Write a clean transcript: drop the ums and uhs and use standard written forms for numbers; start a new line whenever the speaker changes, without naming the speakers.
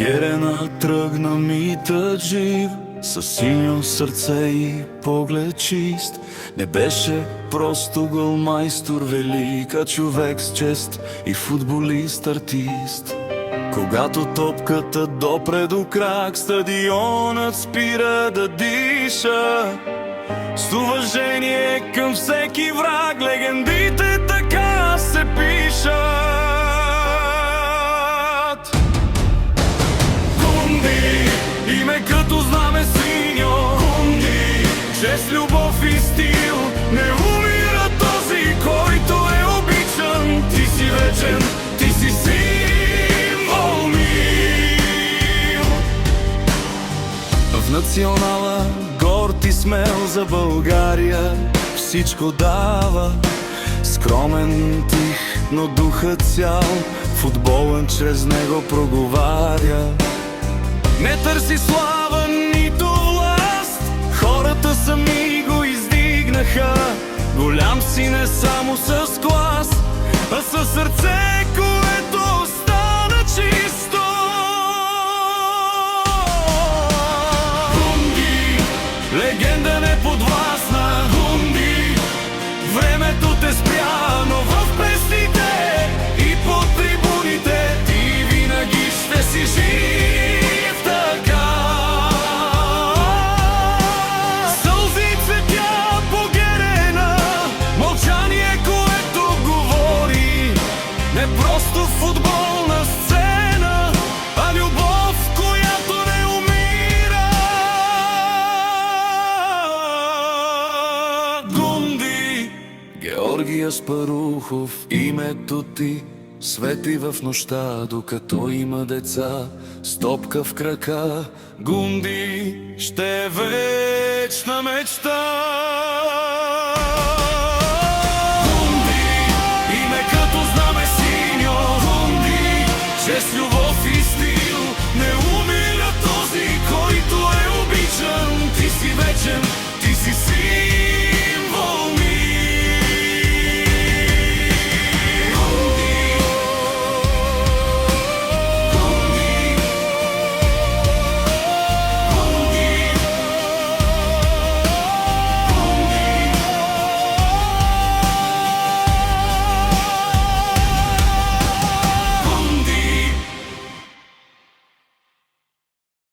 Герена тръгна митът жив, със синьо сърце и поглед чист. Не беше просто голмайстор велик, а човек с чест и футболист-артист. Когато топката допре до крак, стадионът спира да диша. С уважение към всеки враг, легендите така се пишат. Гунди, име като знаме синьо. Гунди, чест, любов и стил. Не умира този, който е обичан. Ти си вечен, ти си символ мил. В национала горд и смел за България всичко дава. Скромен, тих, но духът цял, футболен чрез него проговаря. Не търси слава, нито власт, хората сами го издигнаха. Голям си не само с глас, а със сърце, което остана чисто. Гунди, легенда неподвластна. Гунди, времето те спря, но в песните и по трибуните ти винаги ще си жив така. Сълзи, цветя по Герена, мълчание, което говори. Не просто футболна сцена, а любов, която не умира. Гунди, Георги Аспарухов, името ти свети в нощта, докато има деца с топка в крака. Гунди ще е вечна мечта.